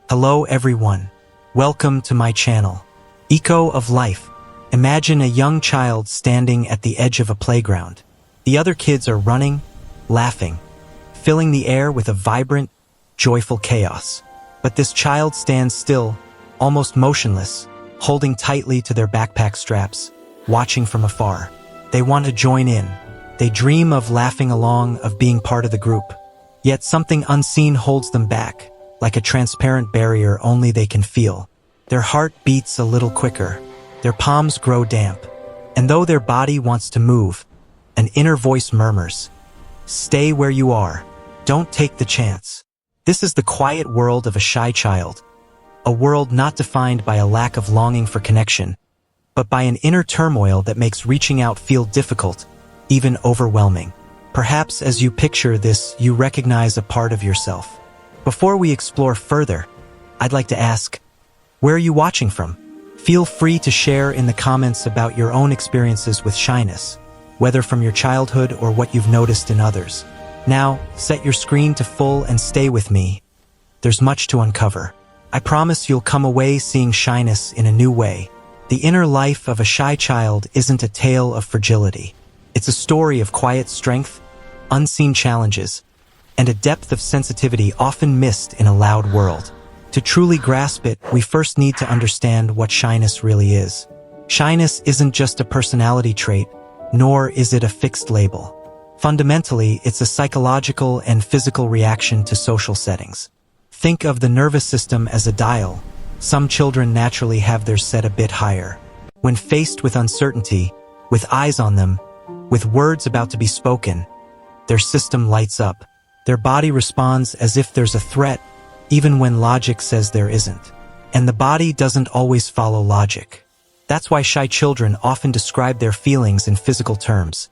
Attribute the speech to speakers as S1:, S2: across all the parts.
S1: Hello everyone. Welcome to my channel. Echo of Life. Imagine a young child standing at the edge of a playground. The other kids are running, laughing, filling the air with a vibrant, joyful chaos. But this child stands still, almost motionless, holding tightly to their backpack straps, watching from afar. They want to join in. They dream of laughing along, of being part of the group. Yet something unseen holds them back, like a transparent barrier only they can feel. Their heart beats a little quicker. Their palms grow damp. And though their body wants to move, an inner voice murmurs, "Stay where you are. Don't take the chance." This is the quiet world of a shy child. A world not defined by a lack of longing for connection, but by an inner turmoil that makes reaching out feel difficult, even overwhelming. Perhaps as you picture this, you recognize a part of yourself. Before we explore further, I'd like to ask, where are you watching from? Feel free to share in the comments about your own experiences with shyness, whether from your childhood or what you've noticed in others. Now, set your screen to full and stay with me. There's much to uncover. I promise you'll come away seeing shyness in a new way. The inner life of a shy child isn't a tale of fragility. It's a story of quiet strength, unseen challenges, and a depth of sensitivity often missed in a loud world. To truly grasp it, we first need to understand what shyness really is. Shyness isn't just a personality trait, nor is it a fixed label. Fundamentally, it's a psychological and physical reaction to social settings. Think of the nervous system as a dial. Some children naturally have theirs set a bit higher. When faced with uncertainty, with eyes on them, with words about to be spoken, their system lights up. Their body responds as if there's a threat, even when logic says there isn't. And the body doesn't always follow logic. That's why shy children often describe their feelings in physical terms.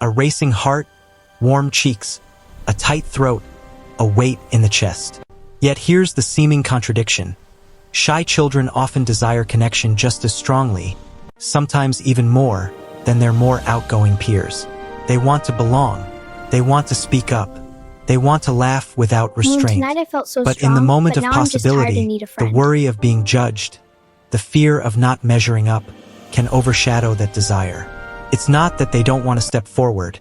S1: A racing heart, warm cheeks, a tight throat, a weight in the chest. Yet here's the seeming contradiction. Shy children often desire connection just as strongly, sometimes even more, than their more outgoing peers. They want to belong. They want to speak up. They want to laugh without restraint.
S2: Tonight I felt so
S1: but
S2: strong,
S1: in the moment of
S2: now I'm just tired and
S1: possibility,
S2: need a
S1: the
S2: friend.
S1: worry of being judged, the fear of not measuring up, can overshadow that desire. It's not that they don't want to step forward.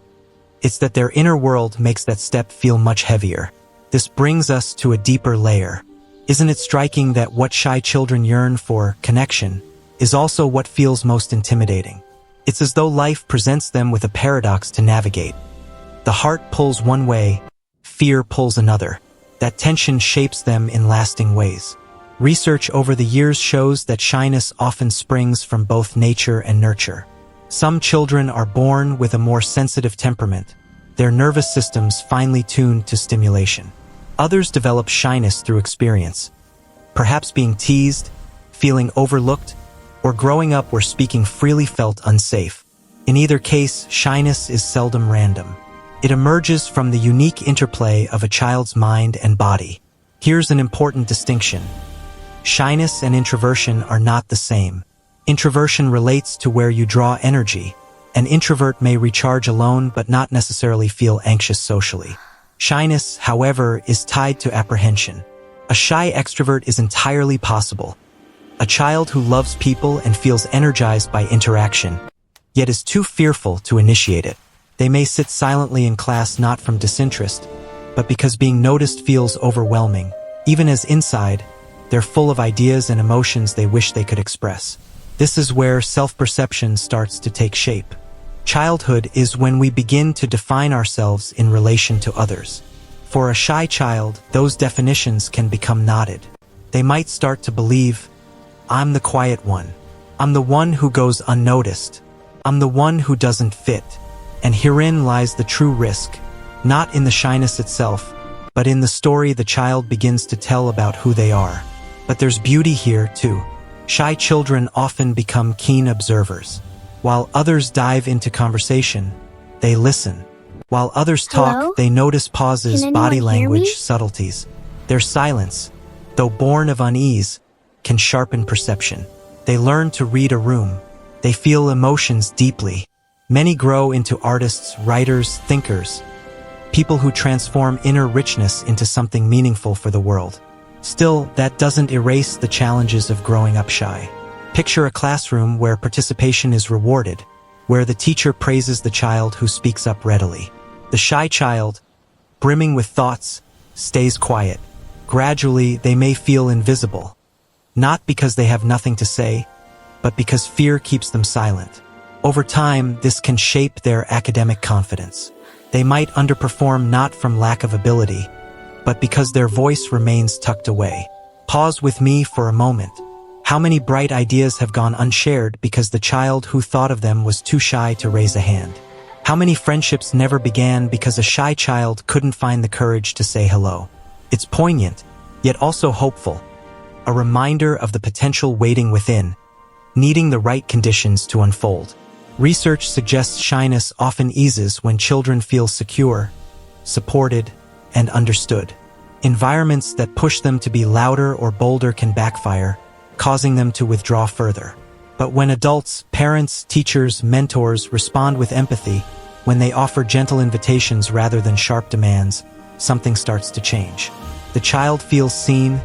S1: It's that their inner world makes that step feel much heavier. This brings us to a deeper layer. Isn't it striking that what shy children yearn for, connection, is also what feels most intimidating? It's as though life presents them with a paradox to navigate. The heart pulls one way, fear pulls another. That tension shapes them in lasting ways. Research over the years shows that shyness often springs from both nature and nurture. Some children are born with a more sensitive temperament, their nervous systems finely tuned to stimulation. Others develop shyness through experience, perhaps being teased, feeling overlooked, or growing up where speaking freely felt unsafe. In either case, shyness is seldom random. It emerges from the unique interplay of a child's mind and body. Here's an important distinction. Shyness and introversion are not the same. Introversion relates to where you draw energy. An introvert may recharge alone but not necessarily feel anxious socially. Shyness, however, is tied to apprehension. A shy extrovert is entirely possible. A child who loves people and feels energized by interaction, yet is too fearful to initiate it. They may sit silently in class not from disinterest, but because being noticed feels overwhelming. Even as inside, they're full of ideas and emotions they wish they could express. This is where self-perception starts to take shape. Childhood is when we begin to define ourselves in relation to others. For a shy child, those definitions can become knotted. They might start to believe, I'm the quiet one. I'm the one who goes unnoticed. I'm the one who doesn't fit. And herein lies the true risk, not in the shyness itself, but in the story the child begins to tell about who they are. But there's beauty here, too. Shy children often become keen observers. While others dive into conversation, they listen. While others talk,
S2: Hello?
S1: they notice pauses,
S2: Can
S1: body
S2: anyone hear me?
S1: language, subtleties. Their silence, though born of unease, can sharpen perception. They learn to read a room. They feel emotions deeply. Many grow into artists, writers, thinkers, people who transform inner richness into something meaningful for the world. Still, that doesn't erase the challenges of growing up shy. Picture a classroom where participation is rewarded, where the teacher praises the child who speaks up readily. The shy child, brimming with thoughts, stays quiet. Gradually, they may feel invisible, not because they have nothing to say, but because fear keeps them silent. Over time, this can shape their academic confidence. They might underperform not from lack of ability, but because their voice remains tucked away. Pause with me for a moment. How many bright ideas have gone unshared because the child who thought of them was too shy to raise a hand? How many friendships never began because a shy child couldn't find the courage to say hello? It's poignant, yet also hopeful. A reminder of the potential waiting within, needing the right conditions to unfold. Research suggests shyness often eases when children feel secure, supported, and understood. Environments that push them to be louder or bolder can backfire, causing them to withdraw further. But when adults, parents, teachers, mentors respond with empathy, when they offer gentle invitations rather than sharp demands, something starts to change. The child feels seen,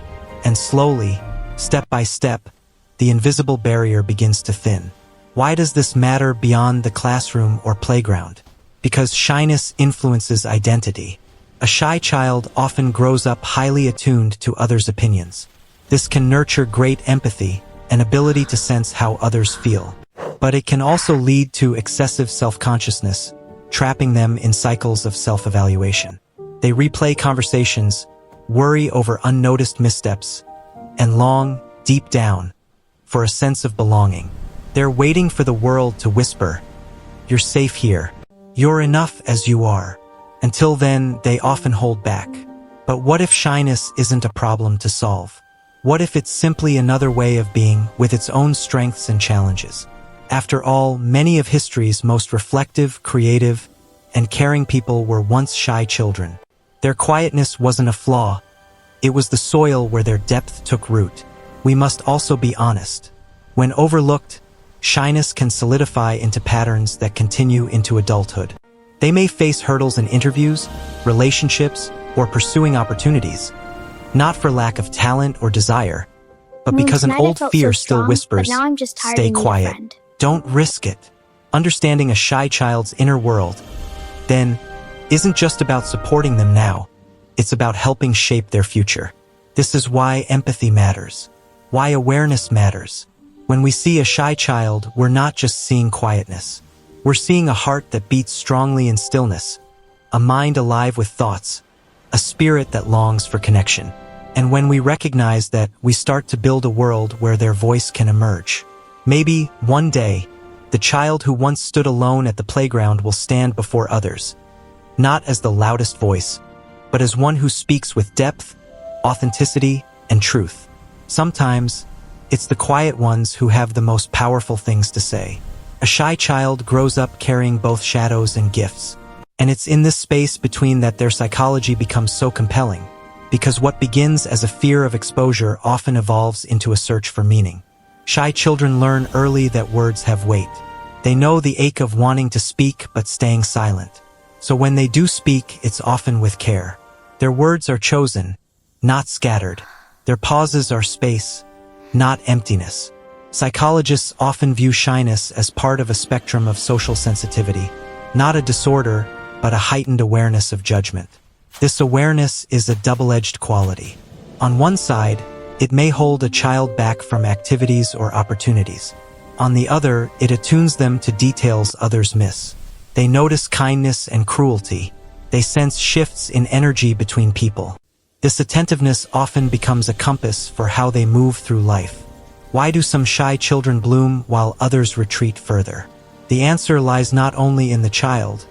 S1: and slowly, step by step, the invisible barrier begins to thin. Why does this matter beyond the classroom or playground? Because shyness influences identity. A shy child often grows up highly attuned to others' opinions. This can nurture great empathy, an ability to sense how others feel. But it can also lead to excessive self-consciousness, trapping them in cycles of self-evaluation. They replay conversations, worry over unnoticed missteps, and long, deep down, for a sense of belonging. They're waiting for the world to whisper, "You're safe here. You're enough as you are." Until then, they often hold back. But what if shyness isn't a problem to solve? What if it's simply another way of being with its own strengths and challenges? After all, many of history's most reflective, creative, and caring people were once shy children. Their quietness wasn't a flaw. It was the soil where their depth took root. We must also be honest. When overlooked, shyness can solidify into patterns that continue into adulthood. They may face hurdles in interviews, relationships, or pursuing opportunities, not for lack of talent or desire, but because an old fear still whispers, "Stay quiet. Don't risk it." Understanding a shy child's inner world, then, isn't just about supporting them now, it's about helping shape their future. This is why empathy matters, why awareness matters. When we see a shy child, we're not just seeing quietness. We're seeing a heart that beats strongly in stillness, a mind alive with thoughts, a spirit that longs for connection. And when we recognize that, we start to build a world where their voice can emerge. Maybe, one day, the child who once stood alone at the playground will stand before others, not as the loudest voice, but as one who speaks with depth, authenticity, and truth. Sometimes, it's the quiet ones who have the most powerful things to say. A shy child grows up carrying both shadows and gifts. And it's in this space between that their psychology becomes so compelling, because what begins as a fear of exposure often evolves into a search for meaning. Shy children learn early that words have weight. They know the ache of wanting to speak but staying silent. So when they do speak, it's often with care. Their words are chosen, not scattered. Their pauses are space, not emptiness. Psychologists often view shyness as part of a spectrum of social sensitivity, not a disorder, but a heightened awareness of judgment. This awareness is a double-edged quality. On one side, it may hold a child back from activities or opportunities. On the other, it attunes them to details others miss. They notice kindness and cruelty. They sense shifts in energy between people. This attentiveness often becomes a compass for how they move through life. Why do some shy children bloom while others retreat further? The answer lies not only in the child,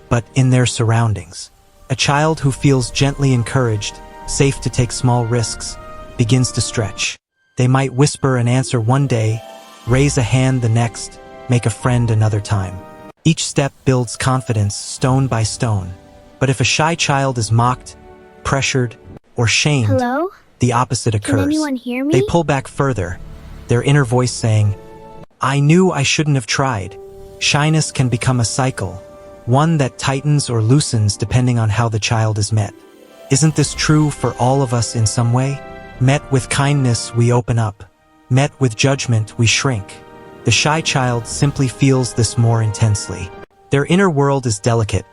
S1: but in their surroundings. A child who feels gently encouraged, safe to take small risks, begins to stretch. They might whisper an answer one day, raise a hand the next, make a friend another time. Each step builds confidence stone by stone. But if a shy child is mocked, pressured, or shamed,
S2: Hello?
S1: the opposite occurs.
S2: Can anyone hear me?
S1: They pull back further, their inner voice saying, "I knew I shouldn't have tried." Shyness can become a cycle, one that tightens or loosens depending on how the child is met. Isn't this true for all of us in some way? Met with kindness, we open up. Met with judgment, we shrink. The shy child simply feels this more intensely. Their inner world is delicate,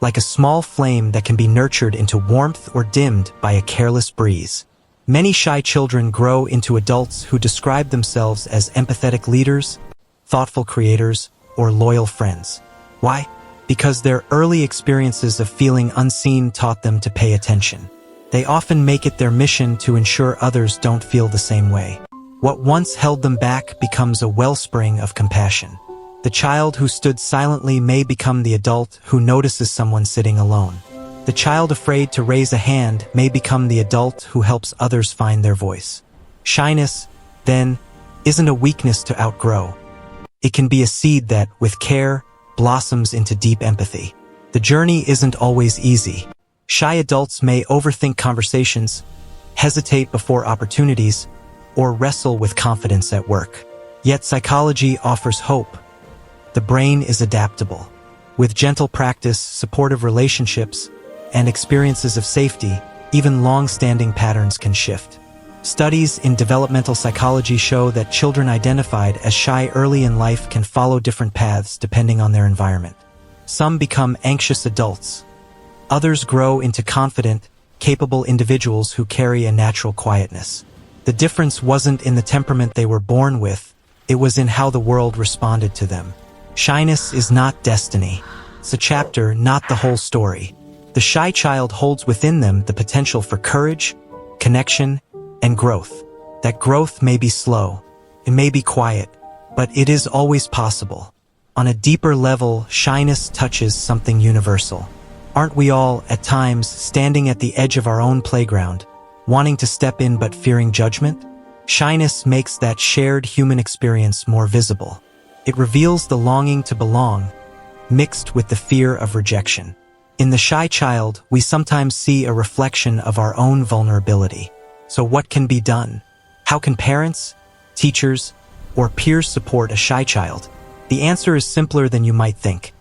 S1: like a small flame that can be nurtured into warmth or dimmed by a careless breeze. Many shy children grow into adults who describe themselves as empathetic leaders, thoughtful creators, or loyal friends. Why? Because their early experiences of feeling unseen taught them to pay attention. They often make it their mission to ensure others don't feel the same way. What once held them back becomes a wellspring of compassion. The child who stood silently may become the adult who notices someone sitting alone. The child afraid to raise a hand may become the adult who helps others find their voice. Shyness, then, isn't a weakness to outgrow. It can be a seed that, with care, blossoms into deep empathy. The journey isn't always easy. Shy adults may overthink conversations, hesitate before opportunities, or wrestle with confidence at work. Yet psychology offers hope. The brain is adaptable. With gentle practice, supportive relationships, and experiences of safety, even long-standing patterns can shift. Studies in developmental psychology show that children identified as shy early in life can follow different paths depending on their environment. Some become anxious adults. Others grow into confident, capable individuals who carry a natural quietness. The difference wasn't in the temperament they were born with, it was in how the world responded to them. Shyness is not destiny. It's a chapter, not the whole story. The shy child holds within them the potential for courage, connection, and growth. That growth may be slow, it may be quiet, but it is always possible. On a deeper level, shyness touches something universal. Aren't we all, at times, standing at the edge of our own playground, wanting to step in but fearing judgment? Shyness makes that shared human experience more visible. It reveals the longing to belong, mixed with the fear of rejection. In the shy child, we sometimes see a reflection of our own vulnerability. So what can be done? How can parents, teachers, or peers support a shy child? The answer is simpler than you might think.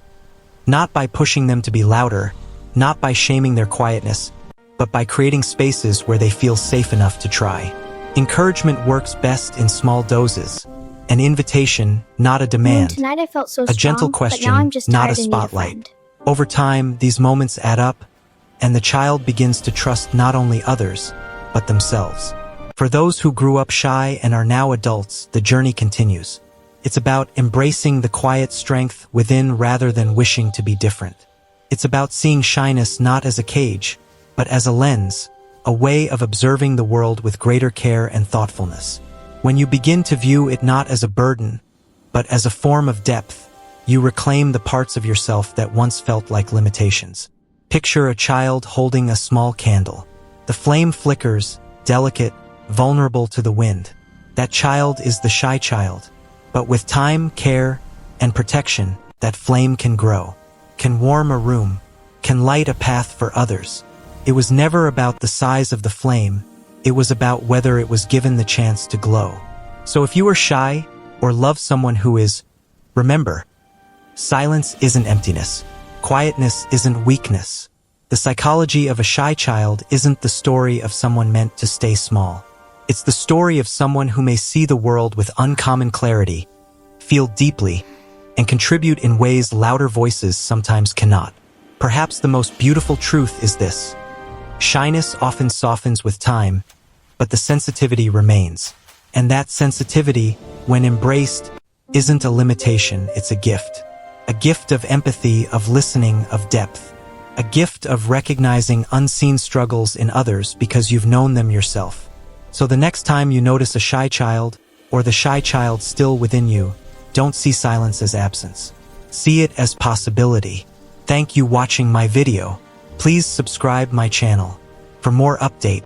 S1: Not by pushing them to be louder, not by shaming their quietness, but by creating spaces where they feel safe enough to try. Encouragement works best in small doses. An invitation, not a demand.
S2: Tonight I felt so
S1: a gentle
S2: strong,
S1: question,
S2: but now I'm just
S1: not a
S2: tired and need
S1: spotlight.
S2: friend.
S1: Over time, these moments add up, and the child begins to trust not only others, but themselves. For those who grew up shy and are now adults, the journey continues. It's about embracing the quiet strength within rather than wishing to be different. It's about seeing shyness not as a cage, but as a lens, a way of observing the world with greater care and thoughtfulness. When you begin to view it not as a burden, but as a form of depth, you reclaim the parts of yourself that once felt like limitations. Picture a child holding a small candle. The flame flickers, delicate, vulnerable to the wind. That child is the shy child. But with time, care, and protection, that flame can grow, can warm a room, can light a path for others. It was never about the size of the flame, it was about whether it was given the chance to glow. So if you are shy, or love someone who is, remember, silence isn't emptiness. Quietness isn't weakness. The psychology of a shy child isn't the story of someone meant to stay small. It's the story of someone who may see the world with uncommon clarity, feel deeply, and contribute in ways louder voices sometimes cannot. Perhaps the most beautiful truth is this. Shyness often softens with time, but the sensitivity remains. And that sensitivity, when embraced, isn't a limitation, it's a gift. A gift of empathy, of listening, of depth. A gift of recognizing unseen struggles in others because you've known them yourself. So the next time you notice a shy child, or the shy child still within you, don't see silence as absence. See it as possibility. Thank you for watching my video. Please subscribe my channel for more update.